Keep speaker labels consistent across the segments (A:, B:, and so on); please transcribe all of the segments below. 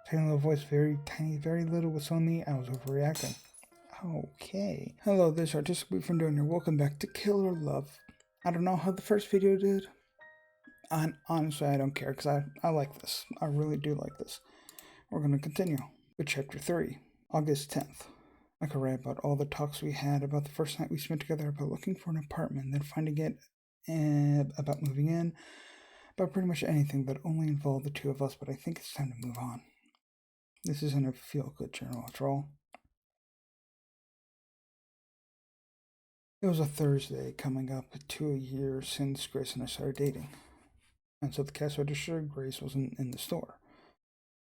A: Tiny little voice, very tiny, very little was on me. I was overreacting. Okay. Hello, this is Artistic Boyfriend here. Welcome back to Killer Love. I don't know how the first video did. Honestly, I don't care because I like this. I really do like this. We're going to continue with Chapter 3, August 10th. I could write about all the talks we had about the first night we spent together, about looking for an apartment, then finding it, and about moving in, about pretty much anything that only involved the two of us, but I think it's time to move on. This isn't a feel-good journal after all. It was a Thursday coming up to a year since Grace and I started dating. And so the cash register, Grace wasn't in the store.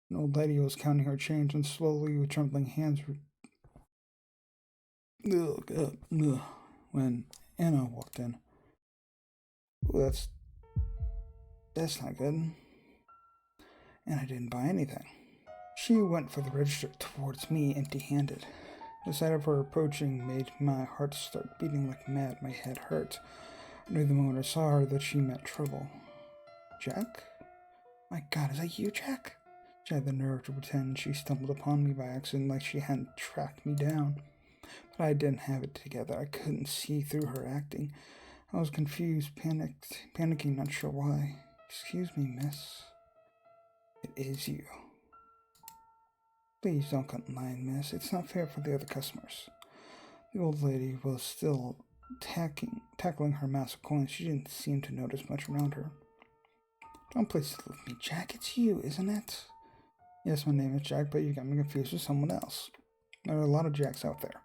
A: An old lady was counting her change and slowly, with trembling hands, when Anna walked in. Ooh, that's not good. And I didn't buy anything. She went for the register towards me empty-handed. The sight of her approaching made my heart start beating like mad. My head hurt. I knew the moment I saw her that she meant trouble. Jack? My God, is that you, Jack? She had the nerve to pretend she stumbled upon me by accident like she hadn't tracked me down. But I didn't have it together. I couldn't see through her acting. I was confused, panicking, not sure why. Excuse me, miss. It is you. Please don't cut in line, miss. It's not fair for the other customers. The old lady was still tackling her mass of coins. She didn't seem to notice much around her. Don't place it with me, Jack. It's you, isn't it? Yes, my name is Jack, but you got me confused with someone else. There are a lot of Jacks out there.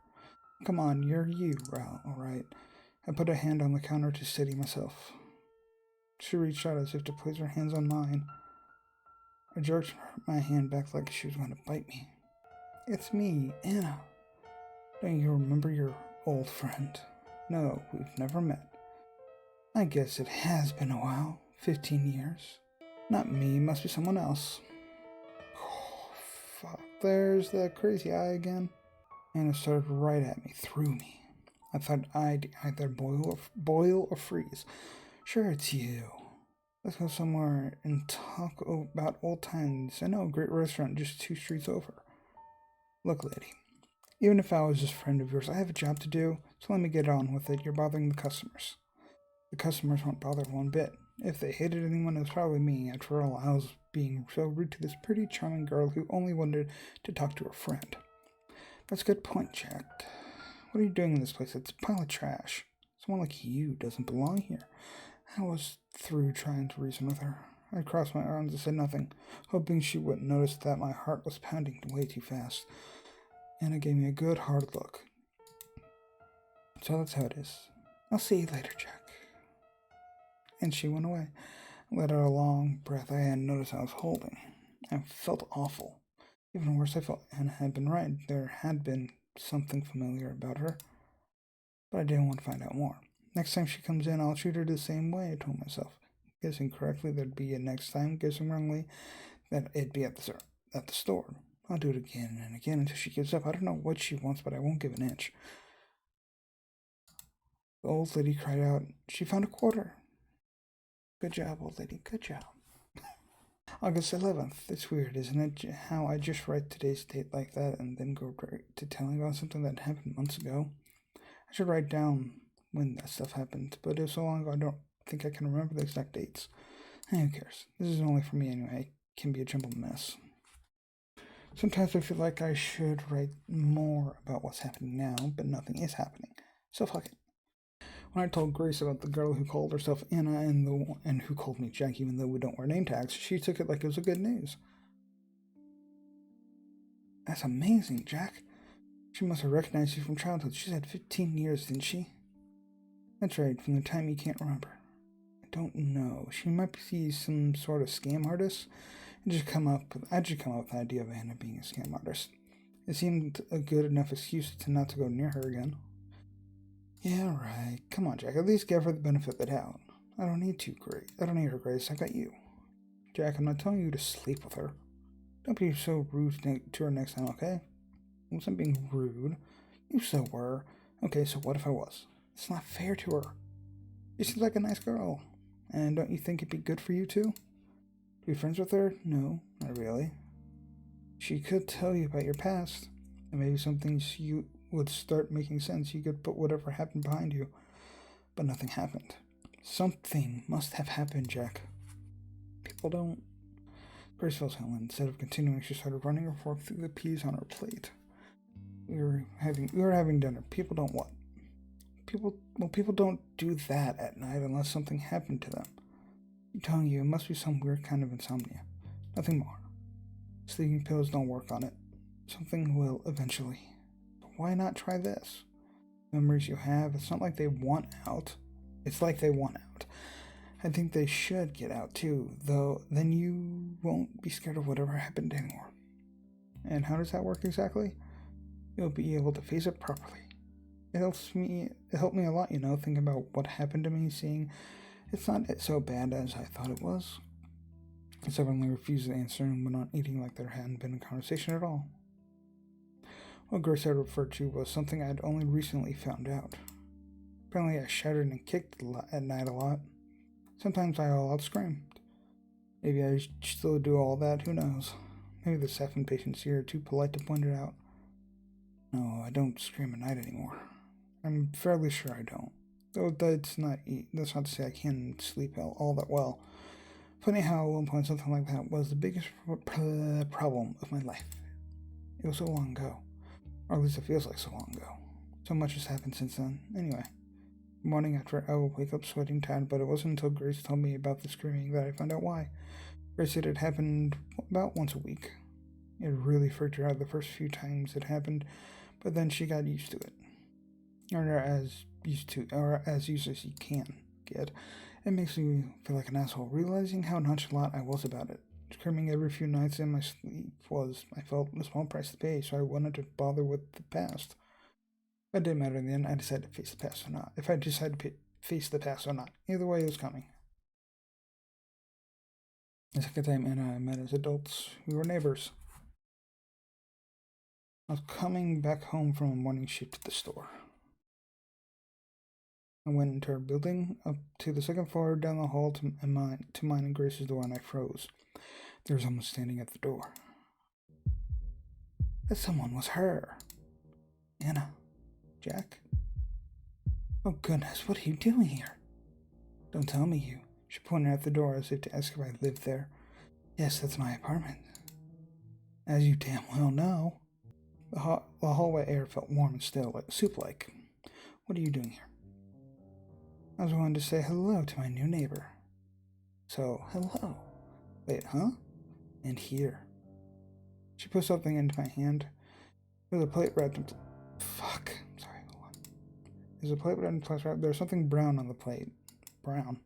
A: Come on, you're you, all right. I put a hand on the counter to steady myself. She reached out as if to place her hands on mine. I jerked my hand back like she was going to bite me. It's me, Anna. Don't you remember your old friend? No, we've never met. I guess it has been a while. 15 years. Not me, must be someone else. Oh, fuck. There's that crazy eye again. Anna started right at me, through me. I thought I'd either boil or freeze. Sure, it's you. Let's go somewhere and talk about old times. I know a great restaurant just 2 streets over. Look, lady, even if I was just a friend of yours, I have a job to do, so let me get on with it. You're bothering the customers. The customers weren't bothered one bit. If they hated anyone, it was probably me. After all, I was being so rude to this pretty, charming girl who only wanted to talk to her friend. That's a good point, Jack. What are you doing in this place? It's a pile of trash. Someone like you doesn't belong here. I was through trying to reason with her. I crossed my arms and said nothing, hoping she wouldn't notice that my heart was pounding way too fast. Anna gave me a good, hard look. So that's how it is. I'll see you later, Jack. And she went away. I let out a long breath I hadn't noticed I was holding. I felt awful. Even worse, I felt Anna had been right. There had been something familiar about her. But I didn't want to find out more. Next time she comes in, I'll treat her the same way, I told myself. Guessing correctly, there'd be a next time. Guessing wrongly, that it'd be at the store. I'll do it again and again until she gives up. I don't know what she wants, but I won't give an inch. The old lady cried out. She found a quarter. Good job, old lady. Good job. August 11th. It's weird, isn't it? How I just write today's date like that and then go right to telling about something that happened months ago. I should write down when that stuff happened, but it was so long ago I don't think I can remember the exact dates. Who cares? This is only for me anyway. It can be a jumbled mess. Sometimes I feel like I should write more about what's happening now, but nothing is happening. So fuck it. When I told Grace about the girl who called herself Anna and who called me Jack, even though we don't wear name tags, she took it like it was a good news. That's amazing, Jack. She must have recognized you from childhood. She said 15 years, didn't she? That's right, from the time you can't remember. I don't know. She might be some sort of scam artist. I just come up with the idea of Anna being a scam artist. It seemed a good enough excuse to not to go near her again. Yeah, right. Come on, Jack. At least give her the benefit of the doubt. I don't need her, Grace. I got you. Jack, I'm not telling you to sleep with her. Don't be so rude to her next time, okay? I wasn't being rude. You so were. Okay, so what if I was? It's not fair to her. She seems like a nice girl. And don't you think it'd be good for you too? To be friends with her? No, not really. She could tell you about your past, and maybe some things you would start making sense. You could put whatever happened behind you, but nothing happened. Something must have happened, Jack. People don't. Grace fell silent. Instead of continuing, she started running her fork through the peas on her plate. We were having dinner. People don't what? People don't do that at night unless something happened to them. I'm telling you, it must be some weird kind of insomnia. Nothing more. Sleeping pills don't work on it. Something will eventually. But why not try this? Memories you have, it's not like they want out. It's like they want out. I think they should get out too, though then you won't be scared of whatever happened anymore. And how does that work exactly? You'll be able to face it properly. It helped me a lot, thinking about what happened to me, seeing it's not so bad as I thought it was. I stubbornly refused to answer and went on eating like there hadn't been a conversation at all. What Grace had referred to was something I had only recently found out. Apparently I shouted and kicked at night a lot. Sometimes I all out screamed. Maybe I still do all that, who knows. Maybe the staff and patients here are too polite to point it out. No, I don't scream at night anymore. I'm fairly sure I don't. Though that's not to say I can sleep all that well. Funny how at one point something like that was the biggest problem of my life. It was so long ago. Or at least it feels like so long ago. So much has happened since then. Anyway, the morning after I would wake up sweating tired, but it wasn't until Grace told me about the screaming that I found out why. Grace said it happened about once a week. It really freaked her out the first few times it happened, but then she got used to it. Or as used as you can get. It makes me feel like an asshole, realizing how nonchalant I was about it. Screaming every few nights in my sleep I felt a small price to pay, so I wanted to bother with the past. But it didn't matter in the end. I decided to face the past or not. If I decided to face the past or not. Either way, it was coming. The second time Anna and I met as adults, we were neighbors. I was coming back home from a morning shift to the store. I went into her building, up to the second floor, down the hall to mine and Grace's door, and I froze. There was someone standing at the door. That someone was her. Anna. Jack? Oh goodness, what are you doing here? Don't tell me you. She pointed at the door as if to ask if I lived there. Yes, that's my apartment. As you damn well know. The hallway air felt warm and still, soup-like. What are you doing here? I was going to say hello to my new neighbor. So, hello. Wait, huh? And here. She put something into my hand. There was a plate wrapped in... Fuck. Sorry, hold on. There's a plate wrapped in plastic wrap. There's something brown on the plate. Brown.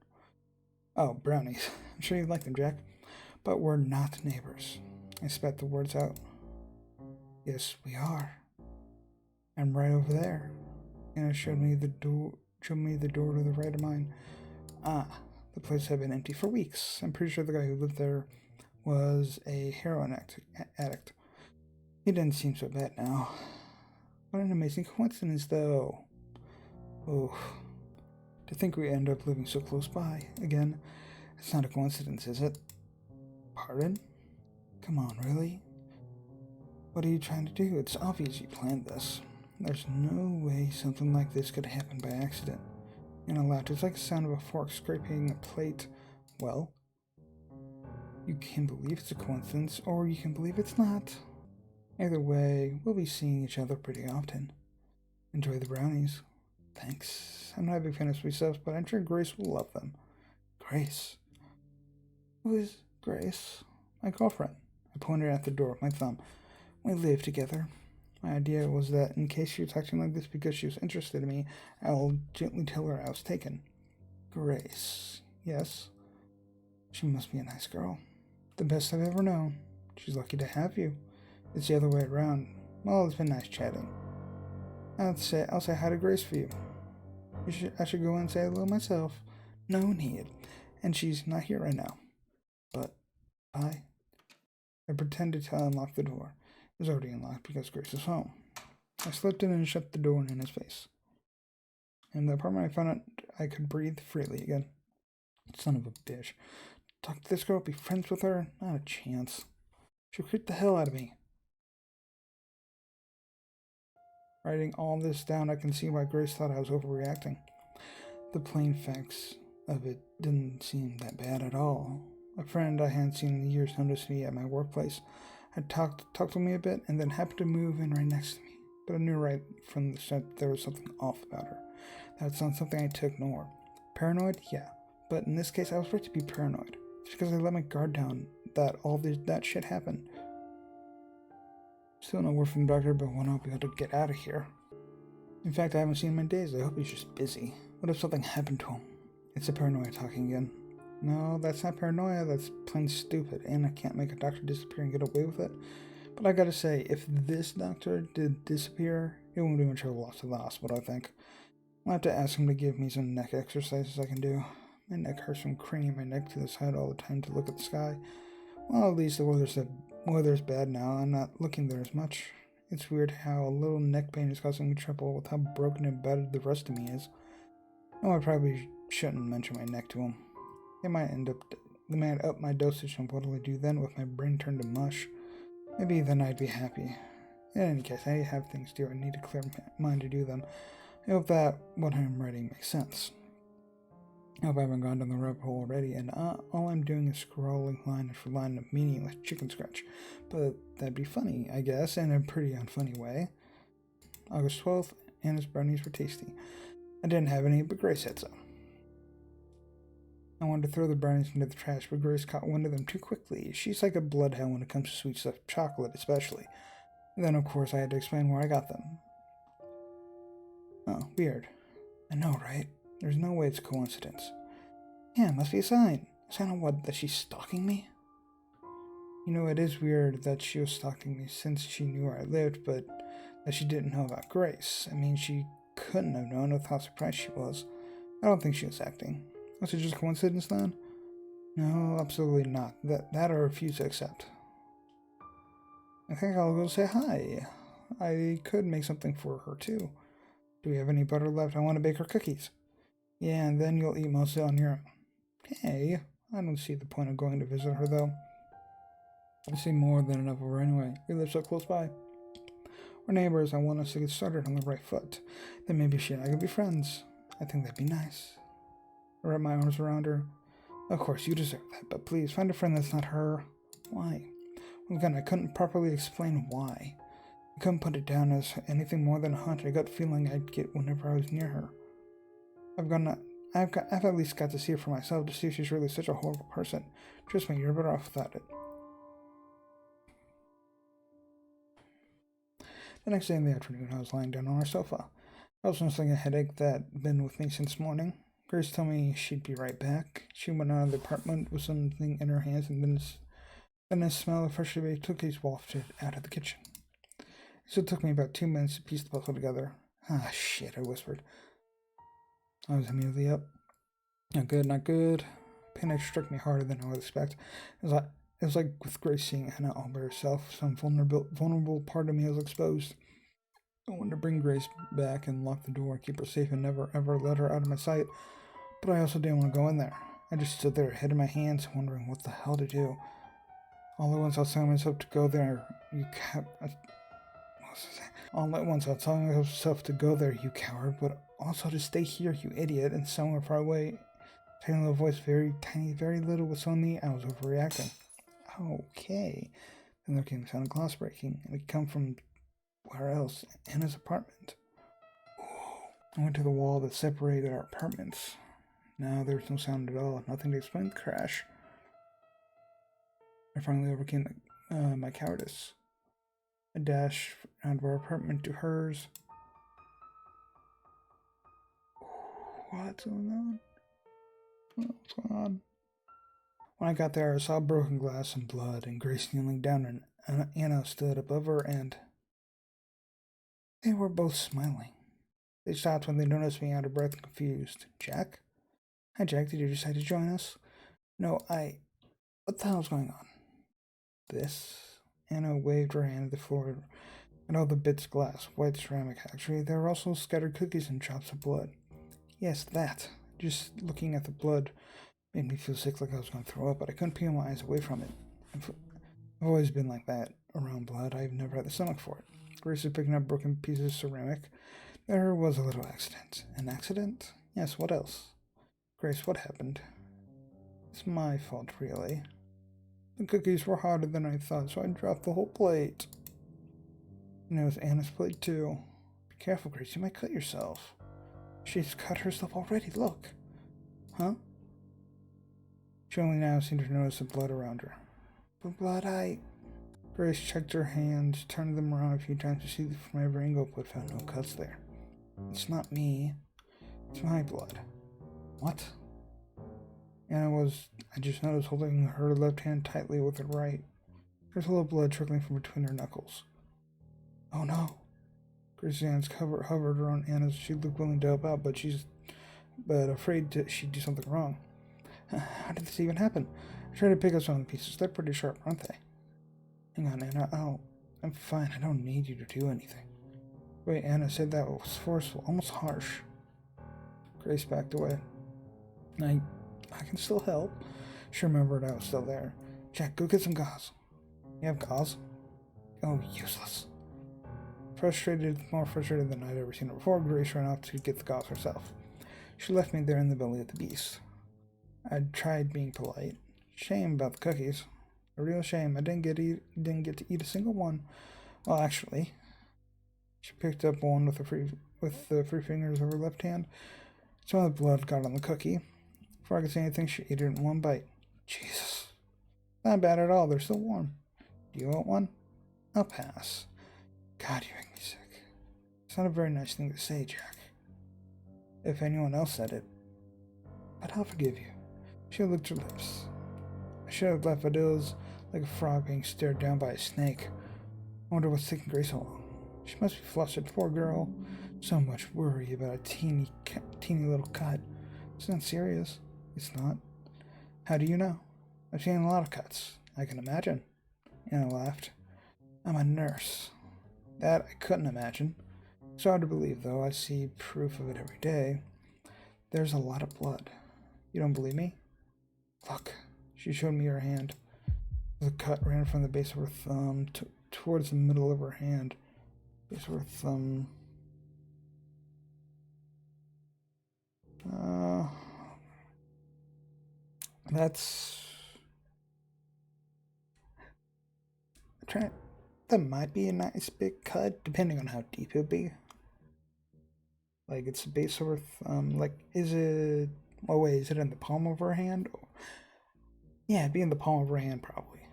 A: Oh, brownies. I'm sure you'd like them, Jack. But we're not neighbors. I spat the words out. Yes, we are. I'm right over there. And it showed me the door to the right of mine. Ah, the place had been empty for weeks. I'm pretty sure the guy who lived there was a heroin addict. He didn't seem so bad now. What an amazing coincidence, though. Oh, to think we end up living so close by. Again, it's not a coincidence, is it? Pardon? Come on, really? What are you trying to do? It's obvious you planned this. There's no way something like this could happen by accident. Anna laughed. It's like the sound of a fork scraping a plate. Well, you can believe it's a coincidence, or you can believe it's not. Either way, we'll be seeing each other pretty often. Enjoy the brownies. Thanks. I'm not a big fan of sweet stuff, but I'm sure Grace will love them. Grace? Who is Grace? My girlfriend. I pointed at the door with my thumb. We live together. My idea was that in case she was acting like this because she was interested in me, I will gently tell her I was taken. Grace. Yes. She must be a nice girl. The best I've ever known. She's lucky to have you. It's the other way around. Well, it's been nice chatting. I'll say hi to Grace for you. I should go and say hello myself. No need. And she's not here right now. But, bye. I pretended to unlock the door. It was already unlocked because Grace was home. I slipped in and shut the door in his face. In the apartment, I found out I could breathe freely again. Son of a bitch. Talk to this girl, be friends with her? Not a chance. She creeped the hell out of me. Writing all this down, I can see why Grace thought I was overreacting. The plain facts of it didn't seem that bad at all. A friend I hadn't seen in years noticed me at my workplace. Had talked to me a bit, and then happened to move in right next to me. But I knew right from the start that there was something off about her. That's not something I took ignore. Paranoid? Yeah. But in this case, I was right to be paranoid. It's because I let my guard down that that shit happened. Still no word from the doctor, but when I'll be able to get out of here. In fact, I haven't seen him in days. I hope he's just busy. What if something happened to him? It's the paranoia talking again. No, that's not paranoia. That's plain stupid. And I can't make a doctor disappear and get away with it. But I gotta say, if this doctor did disappear, it won't be much of a loss to the hospital, I think. I'll have to ask him to give me some neck exercises I can do. My neck hurts from craning my neck to the side all the time to look at the sky. Well, at least the weather's bad now. I'm not looking there as much. It's weird how a little neck pain is causing me trouble with how broken and battered the rest of me is. No, I probably shouldn't mention my neck to him. They might up my dosage, and what'll I do then with my brain turned to mush? Maybe then I'd be happy. In any case, I have things to do. I need a clear mind to do them. I hope that what I'm writing makes sense. I hope I haven't gone down the rabbit hole already, and all I'm doing is scrolling line after line of meaningless chicken scratch. But that'd be funny, I guess, in a pretty unfunny way. August 12th, Anna's brownies were tasty. I didn't have any, but Grace said so. I wanted to throw the brownies into the trash, but Grace caught wind of them too quickly. She's like a bloodhound when it comes to sweet stuff, chocolate especially. And then, of course, I had to explain where I got them. Oh, weird. I know, right? There's no way it's a coincidence. Yeah, it must be a sign. A sign of what? That she's stalking me? You know, it is weird that she was stalking me since she knew where I lived, but that she didn't know about Grace. I mean, she couldn't have known with how surprised she was. I don't think she was acting. Was it just a coincidence then? No, absolutely not. That I refuse to accept. I think I'll go say hi. I could make something for her too. Do we have any butter left? I want to bake her cookies. Yeah, and then you'll eat mostly on your own. Hey, I don't see the point of going to visit her though. I see more than enough of her anyway. We live so close by. We're neighbors. I want us to get started on the right foot. Then maybe she and I could be friends. I think that'd be nice. I wrap my arms around her. Of course, you deserve that, but please find a friend that's not her. Why? Well, again, I couldn't properly explain why. I couldn't put it down as anything more than a hunch, a gut feeling I'd get whenever I was near her. I've at least got to see her for myself to see if she's really such a horrible person. Trust me, you're better off without it. The next day in the afternoon, I was lying down on our sofa. I was nursing a headache that'd been with me since morning. Grace told me she'd be right back. She went out of the apartment with something in her hands, and then a smell of freshly baked cookies wafted out of the kitchen. So it took me about 2 minutes to piece the puzzle together. Ah, shit, I whispered. I was immediately up. Not good, not good. Panic struck me harder than I would expect. It was like with Grace seeing Anna all by herself. Some vulnerable part of me was exposed. I wanted to bring Grace back and lock the door, keep her safe, and never ever let her out of my sight. But I also didn't want to go in there. I just stood there, head in my hands, wondering what the hell to do. All at once I was telling myself to go there, All at once I was telling myself to go there, you coward, but also to stay here, you idiot, and somewhere far away. Tiny little voice, very tiny, very little, was telling me I was overreacting. Okay. Then there came the sound of glass breaking, and it could come from where else? Anna's apartment. I went to the wall that separated our apartments. Now there was no sound at all, nothing to explain the crash. I finally overcame my cowardice. I dashed out of our apartment to hers. What's going on? What's going on? When I got there, I saw broken glass and blood, and Grace kneeling down, and Anna stood above her, and they were both smiling. They stopped when they noticed me, out of breath and confused. Jack? Hi, Jack. Did you decide to join us? No, what the hell's going on? This? Anna waved her hand at the floor, and all the bits of glass, white ceramic actually. There were also scattered cookies and drops of blood. Yes, that. Just looking at the blood made me feel sick, like I was going to throw up, but I couldn't peel my eyes away from it. I've always been like that around blood. I've never had the stomach for it. Grace was picking up broken pieces of ceramic. There was a little accident. An accident? Yes, what else? Grace, what happened? It's my fault, really. The cookies were hotter than I thought, so I dropped the whole plate. And it was Anna's plate, too. Be careful, Grace, you might cut yourself. She's cut herself already, look. Huh? She only now seemed to notice the blood around her. But blood, Grace checked her hands, turned them around a few times to see from every angle, but found no cuts there. It's not me. It's my blood. What? Anna I just noticed, holding her left hand tightly with her right. There's a little blood trickling from between her knuckles. Oh no. Grace's hands hovered around Anna's. She looked willing to help out, but afraid she'd do something wrong. How did this even happen? I tried to pick up some of the pieces. They're pretty sharp, aren't they? Hang on, Anna. I'm fine. I don't need you to do anything. Wait, Anna said that was forceful, almost harsh. Grace backed away. I can still help. She remembered I was still there. Jack, go get some gauze. You have gauze? Oh, useless. More frustrated than I'd ever seen her before, Grace ran off to get the gauze herself. She left me there in the belly of the beast. I'd tried being polite. Shame about the cookies. A real shame. I didn't get to eat a single one. Well, actually, she picked up one with the free fingers of her left hand. Some of the blood got on the cookie. Before I could say anything, she ate it in one bite. Jesus. Not bad at all. They're still warm. Do you want one? I'll pass. God, you make me sick. It's not a very nice thing to say, Jack. If anyone else said it. But I'll forgive you. She licked her lips. I should have left, but it was like a frog being stared down by a snake. I wonder what's taking Grace so long. She must be flustered, poor girl. So much worry about a teeny little cut. It's not serious. It's not. How do you know? I've seen a lot of cuts. I can imagine. Anna laughed. I'm a nurse. That I couldn't imagine. It's hard to believe, though. I see proof of it every day. There's a lot of blood. You don't believe me? Look. She showed me her hand. The cut ran from the base of her thumb towards the middle of her hand. Base of her thumb. That might be a nice big cut, depending on how deep it would be. Like, it's the base of her thumb. Like, is it... Oh, wait, is it in the palm of her hand? Yeah, it'd be in the palm of her hand, probably.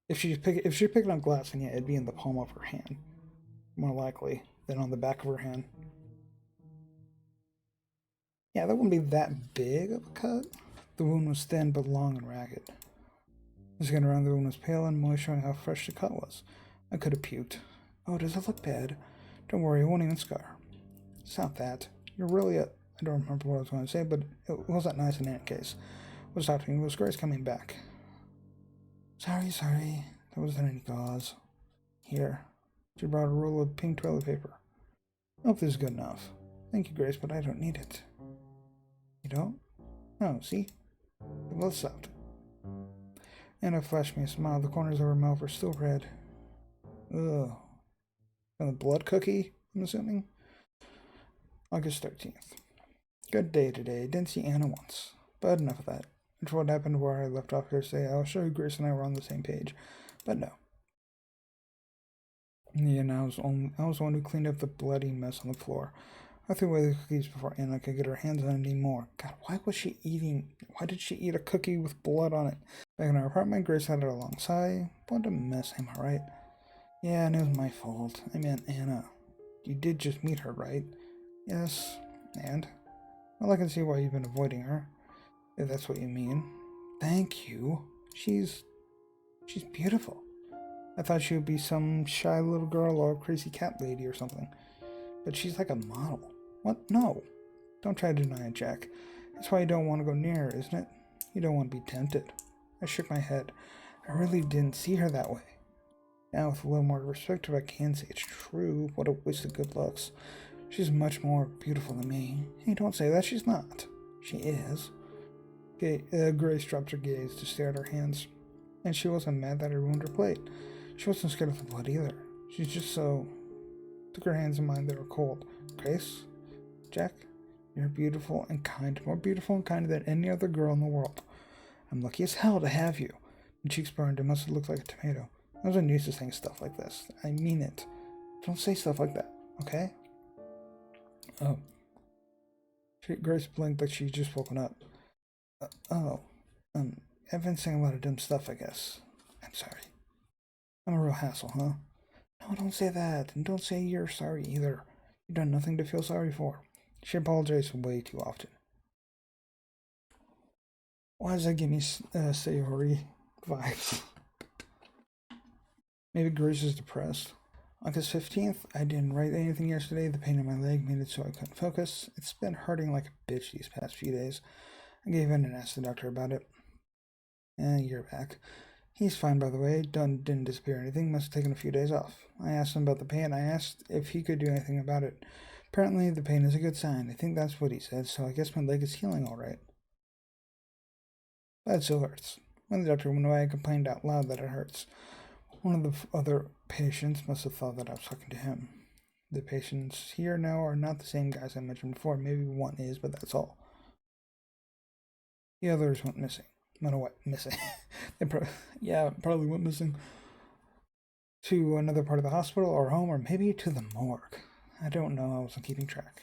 A: If she's picking up glass, then yeah, it'd be in the palm of her hand. More likely than on the back of her hand. Yeah, that wouldn't be that big of a cut. The wound was thin but long and ragged. The skin around the wound was pale and moist, showing how fresh the cut was. I could have puked. Oh, does it look bad? Don't worry, it won't even scar. It's not that. You're really I don't remember what I was going to say, but it wasn't nice in any case. What's happening? Was Grace coming back? Sorry. There wasn't any gauze. Here. She brought a roll of pink toilet paper. I hope this is good enough. Thank you, Grace, but I don't need it. You don't? No, see? The blood's out. Anna flashed me a smile. The corners of her mouth were still red. Ugh. And the blood cookie, I'm assuming? August 13th. Good day today. Didn't see Anna once. But enough of that. It's what happened where I left off yesterday. I'll show you Grace and I were on the same page. But no. Yeah, I was the one who cleaned up the bloody mess on the floor. I threw away the cookies before Anna could get her hands on any more. God, why did she eat a cookie with blood on it? Back in our apartment, Grace had it alongside. What a mess, am I right? Yeah, and it was my fault. I meant Anna. You did just meet her, right? Yes. And? Well, I can see why you've been avoiding her. If that's what you mean. Thank you. She's beautiful. I thought she would be some shy little girl or a crazy cat lady or something. But she's like a model. What? No. Don't try to deny it, Jack. That's why you don't want to go near her, isn't it? You don't want to be tempted. I shook my head. I really didn't see her that way. Now, with a little more perspective, I can say it's true. What a waste of good looks. She's much more beautiful than me. Hey, don't say that. She's not. She is. Grace dropped her gaze to stare at her hands. And she wasn't mad that I ruined her plate. She wasn't scared of the blood either. She's just so... Took her hands in mine, they were cold. Grace? Jack? You're beautiful and kind. More beautiful and kind than any other girl in the world. I'm lucky as hell to have you. My cheeks burned. It must have looked like a tomato. I wasn't used to saying stuff like this. I mean it. Don't say stuff like that, okay? Oh. Grace blinked like she'd just woken up. I've been saying a lot of dumb stuff, I guess. I'm sorry. I'm a real hassle, huh? No, don't say that. And don't say you're sorry either. You've done nothing to feel sorry for. She apologized way too often. Why does that give me Sayori vibes? Maybe Grace is depressed. August 15th, I didn't write anything yesterday. The pain in my leg made it so I couldn't focus. It's been hurting like a bitch these past few days. I gave in and asked the doctor about it. You're back. He's fine, by the way. Didn't disappear or anything. Must have taken a few days off. I asked him about the pain. I asked if he could do anything about it. Apparently, the pain is a good sign. I think that's what he said, so I guess my leg is healing all right. That still hurts. When the doctor went away, I complained out loud that it hurts. One of the other patients must have thought that I was talking to him. The patients here now are not the same guys I mentioned before. Maybe one is, but that's all. The others went missing. Not what missing. Probably went missing to another part of the hospital or home, or maybe to the morgue. I don't know. I wasn't keeping track.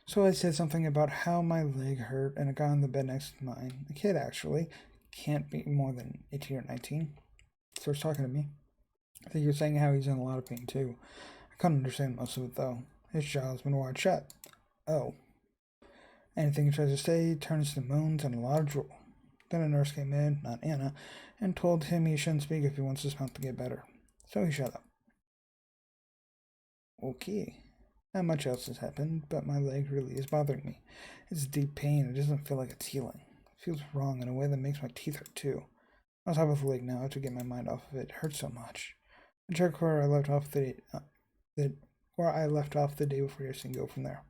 A: So I said something about how my leg hurt, and a guy on the bed next to mine, a kid actually, can't be more than 18 or 19, starts talking to me. I think he was saying how he's in a lot of pain too. I couldn't understand most of it though. His jaw's been wired shut. Oh. Anything he tries to say turns to moans and a lot of drool. Then a nurse came in, not Anna, and told him he shouldn't speak if he wants his mouth to get better. So he shut up. Okay. Not much else has happened, but my leg really is bothering me. It's deep pain. It doesn't feel like it's healing. It feels wrong in a way that makes my teeth hurt too. On top of the leg now to get my mind off of it. It hurts so much. I check where I left off the day before yesterday and go from there.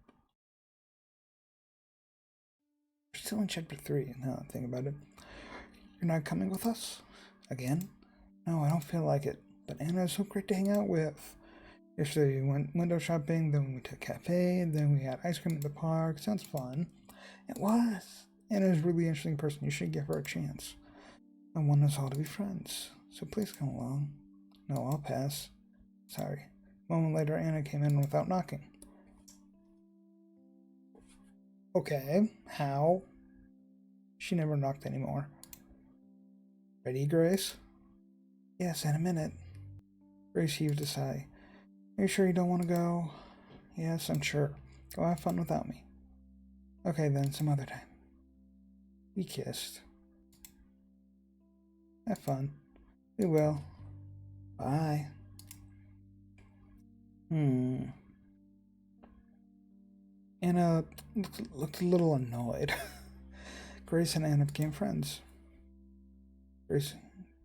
A: We're still in chapter 3. Now I think about it. You're not coming with us? Again? No, I don't feel like it. But Anna is so great to hang out with. Yesterday we went window shopping, then we went to a cafe, and then we had ice cream at the park. Sounds fun. It was. Anna's a really interesting person. You should give her a chance. I want us all to be friends. So please come along. No, I'll pass. Sorry. A moment later, Anna came in without knocking. Okay, how? She never knocked anymore. Ready, Grace? Yes, in a minute. Grace heaved a sigh. Are you sure you don't want to go? Yes, I'm sure. Go have fun without me. Okay then, some other time. We kissed. Have fun. We will. Bye. Anna looked a little annoyed. Grace and Anna became friends.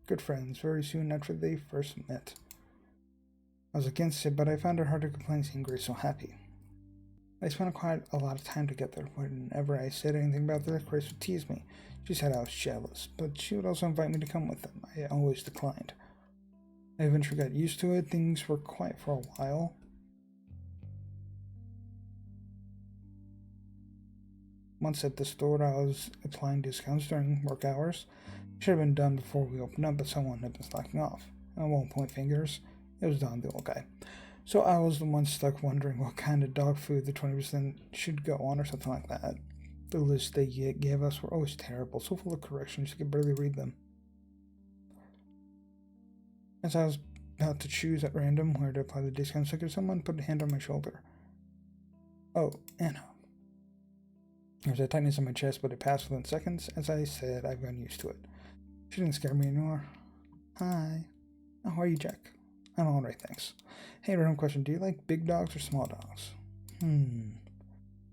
A: Good friends, very soon after they first met. I was against it, but I found it hard to complain seeing Grace so happy. They spent quite a lot of time together. Whenever I said anything about this, Grace would tease me. She said I was jealous, but she would also invite me to come with them. I always declined. I eventually got used to it. Things were quiet for a while. Once at the store, I was applying discounts during work hours. It should have been done before we opened up, but someone had been slacking off. I won't point fingers. It was Don, the old guy. So I was the one stuck wondering what kind of dog food the 20% should go on or something like that. The lists they gave us were always terrible, so full of corrections you could barely read them. As I was about to choose at random where to apply the discount sticker, someone put a hand on my shoulder. Oh, Anna. There was a tightness in my chest, but it passed within seconds. As I said, I've gotten used to it. She didn't scare me anymore. Hi. Oh, how are you, Jack? I'm alright, thanks. Hey, random question. Do you like big dogs or small dogs?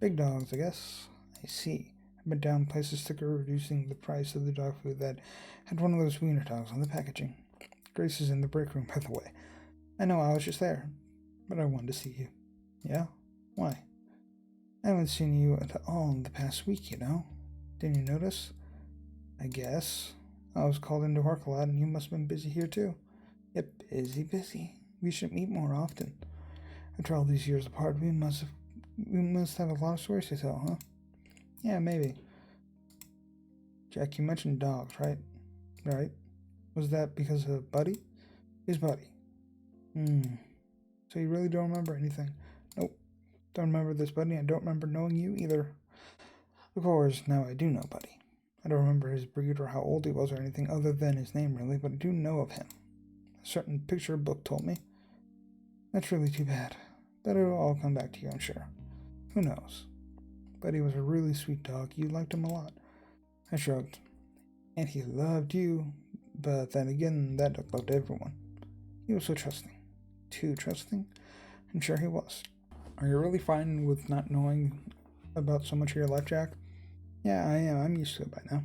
A: Big dogs, I guess. I see. I've been down places sticker reducing the price of the dog food that had one of those wiener dogs on the packaging. Grace is in the break room, by the way. I know, I was just there. But I wanted to see you. Yeah? Why? I haven't seen you at all in the past week, you know? Didn't you notice? I guess. I was called into work a lot and you must have been busy here too. Yep, busy. We should meet more often. After all these years apart, we must have a lot of stories to tell, huh? Yeah, maybe. Jack, you mentioned dogs, right? Right? Was that because of Buddy? His Buddy. So you really don't remember anything? Nope. Don't remember this Buddy. I don't remember knowing you either. Of course, now I do know Buddy. I don't remember his breed or how old he was or anything other than his name, really, but I do know of him. A certain picture book told me. That's really too bad. But it'll all come back to you, I'm sure. Who knows? Buddy was a really sweet dog. You liked him a lot. I shrugged. And he loved you. But then again, that dog loved everyone. He was so trusting. Too trusting? I'm sure he was. Are you really fine with not knowing about so much of your life, Jack? Yeah, I am. I'm used to it by now.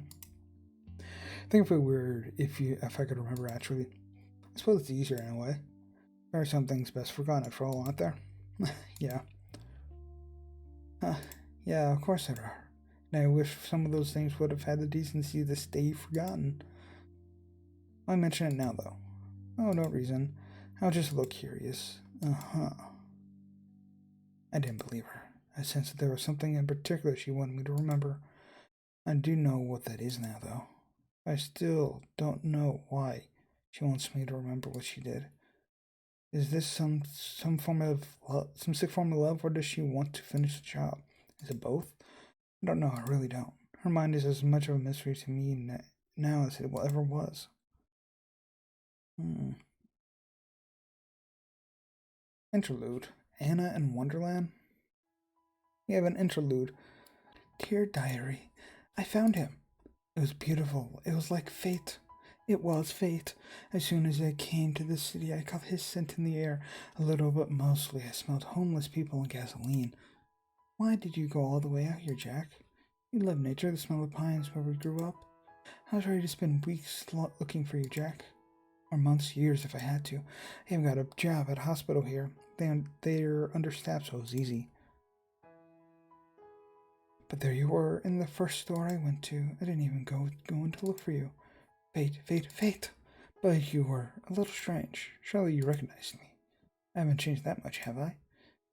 A: I think it would be weird if I could remember actually. I suppose it's easier in a way. There are some things best forgotten after all, aren't there? Yeah. Yeah, of course there are. And I wish some of those things would have had the decency to stay forgotten. Why mention it now, though? Oh, no reason. I was just a little curious. I didn't believe her. I sensed that there was something in particular she wanted me to remember. I do know what that is now, though. I still don't know why she wants me to remember what she did. Is this some form of some sick form of love, or does she want to finish the job? Is it both? I don't know. I really don't. Her mind is as much of a mystery to me now as it ever was. Interlude. Anna in Wonderland. We have an interlude. Dear Diary, I found him. It was beautiful. It was like fate. It was fate. As soon as I came to the city, I caught his scent in the air, a little, but mostly I smelled homeless people and gasoline. Why did you go all the way out here, Jack? You love nature, the smell of pines where we grew up. I was ready to spend weeks looking for you, Jack. Or months, years if I had to. I even got a job at a hospital here. They're understaffed, so it was easy. But there you were, in the first store I went to. I didn't even go in to look for you. Fate. But you were a little strange. Surely you recognized me. I haven't changed that much, have I?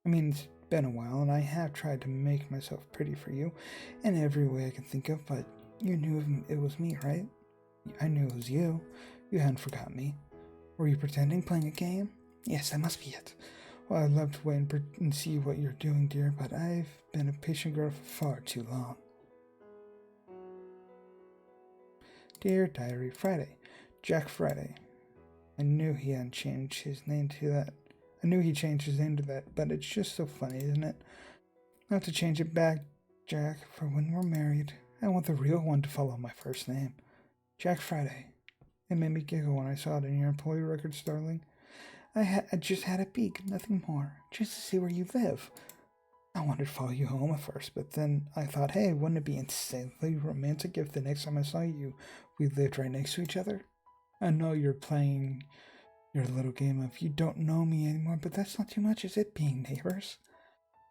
A: I mean, it's been a while, and I have tried to make myself pretty for you in every way I can think of, but you knew it was me, right? I knew it was you. You hadn't forgotten me. Were you pretending, playing a game? Yes, that must be it. Well, I'd love to wait and see what you're doing, dear, but I've been a patient girl for far too long. Dear Diary, Friday. Jack Friday. I knew he hadn't changed his name to that. I knew he changed his name to that, but it's just so funny, isn't it? I'll have to change it back, Jack, for when we're married. I want the real one to follow my first name. Jack Friday. It made me giggle when I saw it in your employee records, darling. I just had a peek, nothing more, just to see where you live. I wanted to follow you home at first, but then I thought, hey, wouldn't it be insanely romantic if the next time I saw you, we lived right next to each other? I know you're playing your little game of you don't know me anymore, but that's not too much, is it, being neighbors?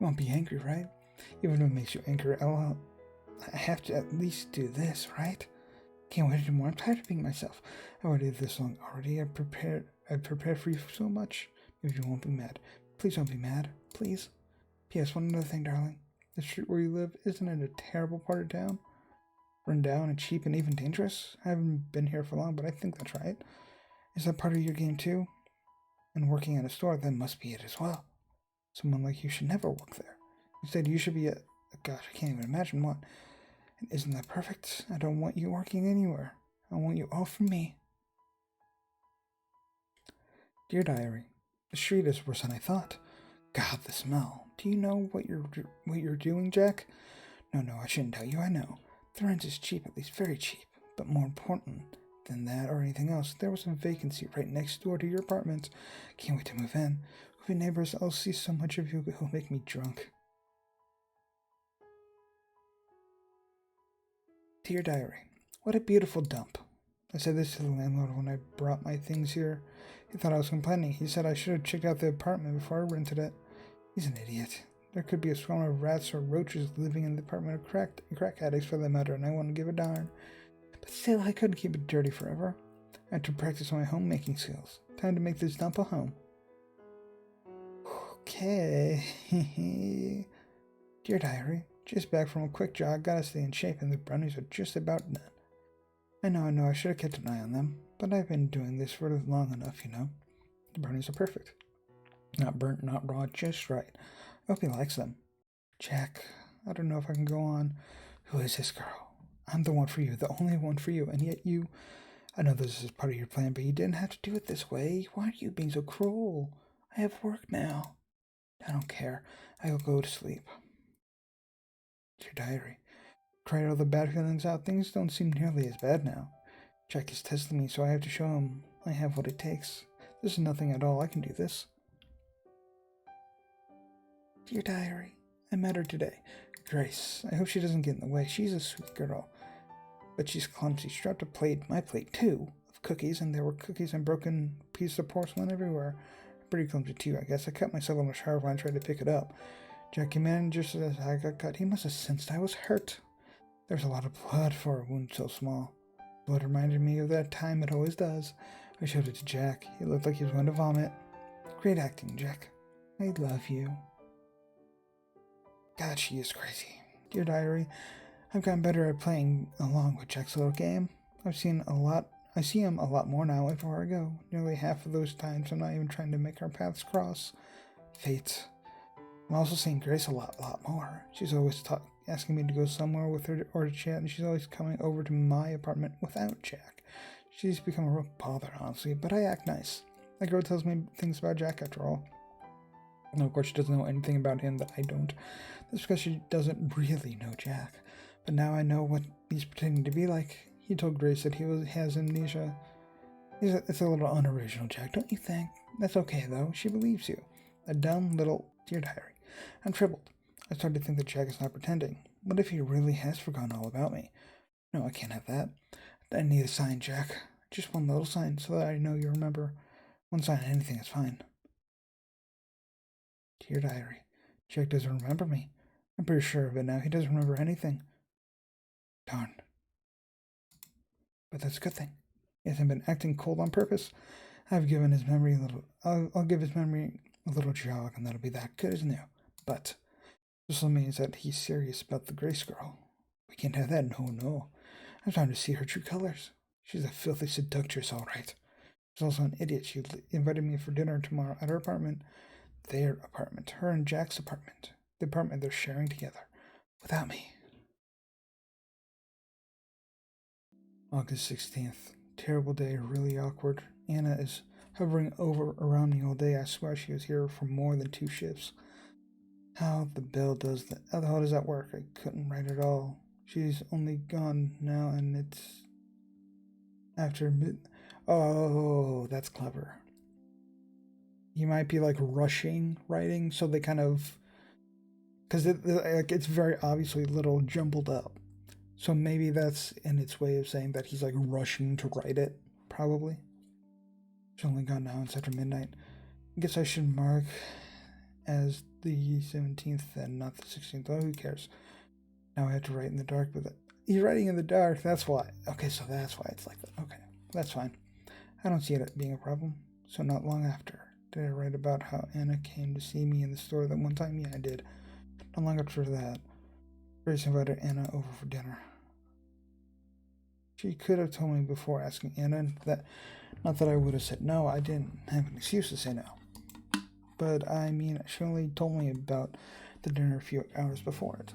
A: You won't be angry, right? Even if it makes you angry, I have to at least do this, right? Can't wait to do more. I'm tired of being myself. I waited this long already. I've prepared for you so much. Maybe you won't be mad. Please don't be mad. Please. P.S. One other thing, darling. The street where you live, isn't it a terrible part of town? Run down and cheap and even dangerous? I haven't been here for long, but I think that's right. Is that part of your game too? And working at a store, that must be it as well. Someone like you should never work there. Instead, you should be gosh, I can't even imagine what. And isn't that perfect? I don't want you working anywhere. I want you all for me. Dear Diary, the street is worse than I thought. God, the smell. Do you know what you're doing, Jack? No, I shouldn't tell you. I know. The rent is cheap, at least very cheap. But more important than that or anything else, there was a vacancy right next door to your apartment. Can't wait to move in. We'll be neighbors. I'll see so much of you, it'll make me drunk. Dear Diary, what a beautiful dump. I said this to the landlord when I brought my things here. He thought I was complaining. He said I should have checked out the apartment before I rented it. He's an idiot. There could be a swarm of rats or roaches living in the apartment of crack addicts for that matter, and I wouldn't give a darn. But still, I couldn't keep it dirty forever. I have to practice my homemaking skills. Time to make this dump a home. Okay. Dear Diary, just back from a quick jog, gotta stay in shape, and the brownies are just about done. I know, I should have kept an eye on them, but I've been doing this for long enough, you know. The brownies are perfect. Not burnt, not raw, just right. I hope he likes them. Jack, I don't know if I can go on. Who is this girl? I'm the one for you, the only one for you, and yet you... I know this is part of your plan, but you didn't have to do it this way. Why are you being so cruel? I have work now. I don't care. I'll go to sleep. Dear Diary, cried all the bad feelings out. Things don't seem nearly as bad now. Jack is testing me, so I have to show him I have what it takes. This is nothing at all. I can do this. Dear Diary, I met her today. Grace. I hope she doesn't get in the way. She's a sweet girl. But she's clumsy. She dropped a plate, my plate too, of cookies, and there were cookies and broken pieces of porcelain everywhere. Pretty clumsy too, I guess. I cut myself on the shower when I tried to pick it up. Jackie man just as I got cut. He must have sensed I was hurt. There's a lot of blood for a wound so small. Blood reminded me of that time, it always does. I showed it to Jack. He looked like he was going to vomit. Great acting, Jack. I love you. God, she is crazy. Dear Diary, I've gotten better at playing along with Jack's little game. I see him a lot more now everywhere I go. Nearly half of those times I'm not even trying to make our paths cross. Fate. I'm also seeing Grace a lot more. She's always asking me to go somewhere with her or to chat, and she's always coming over to my apartment without Jack. She's become a real bother, honestly, but I act nice. That girl tells me things about Jack after all. No, of course she doesn't know anything about him that I don't. That's because she doesn't really know Jack. But now I know what he's pretending to be like. He told Grace that has amnesia. It's a little unoriginal, Jack, don't you think? That's okay, though. She believes you. A dumb little... Dear Diary, I'm troubled. I started to think that Jack is not pretending. What if he really has forgotten all about me? No, I can't have that. I need a sign, Jack. Just one little sign, so that I know you remember. One sign, anything is fine. Dear Diary, Jack doesn't remember me. I'm pretty sure of it now. He doesn't remember anything. Darn. But that's a good thing. He hasn't been acting cold on purpose. I've given his memory a little... I'll give his memory a little jog, and that'll be that good as new. But this means that he's serious about the Grace girl. We can't have that. No. I'm trying to see her true colors. She's a filthy seductress, all right. She's also an idiot. She invited me for dinner tomorrow at her apartment. Their apartment. Her and Jack's apartment. The apartment they're sharing together. Without me. August 16th. Terrible day, really awkward. Anna is hovering around me all day. I swear she was here for more than 2 shifts. How the hell does that work? I couldn't write it all. She's only gone now, and it's after Oh, that's clever. You might be like rushing writing, so they kind of, because it's very obviously a little jumbled up. So maybe that's in its way of saying that he's like rushing to write it, probably. She's only gone now, it's after midnight. I guess I should mark as the 17th and not the 16th. Oh, who cares? Now I have to write in the dark, but he's writing in the dark, that's why. Okay, so that's why it's like that. Okay, that's fine. I don't see it being a problem. So not long after, did I write about how Anna came to see me in the store that one time? Yeah, I did. Not long after that, Grace invited Anna over for dinner. She could have told me before asking Anna that, not that I would have said no, I didn't have an excuse to say no. But I mean, she only told me about the dinner a few hours before it.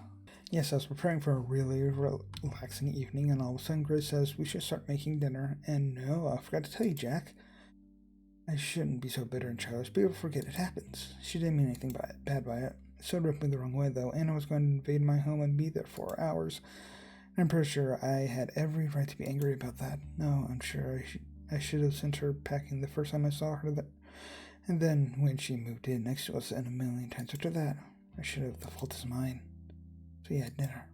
A: Yes, I was preparing for a really relaxing evening, and all of a sudden Grace says we should start making dinner, and no, I forgot to tell you, Jack. I shouldn't be so bitter and childish. People forget it happens. She didn't mean anything bad by it. It so rubbed me the wrong way, though. Anna was going to invade my home and be there for hours. I'm pretty sure I had every right to be angry about that. No, I'm sure I should have sent her packing the first time I saw her. And then when she moved in next to us, and a million times after that, I should have. The fault is mine. So yeah, dinner.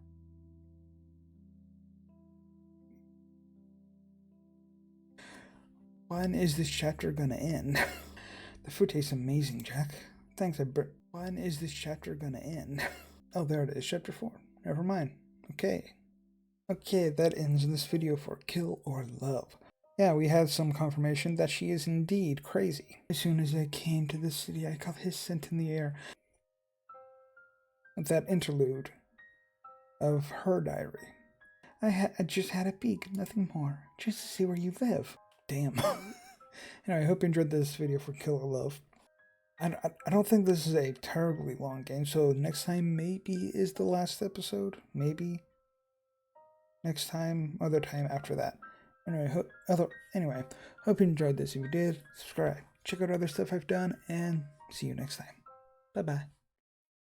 A: When is this chapter gonna end? The food tastes amazing, Jack. Thanks, When is this chapter gonna end? Oh, there it is, chapter 4. Never mind. Okay, that ends this video for Kill or Love. Yeah, we had some confirmation that she is indeed crazy. As soon as I came to the city, I caught his scent in the air. Of that interlude of her diary. I just had a peek, nothing more, just to see where you live. Damn. Anyway, I hope you enjoyed this video for Killer Love. I don't think this is a terribly long game, so next time maybe is the last episode. Maybe next time, other time after that. Anyway, hope you enjoyed this. If you did, subscribe, check out other stuff I've done, and see you next time. Bye bye.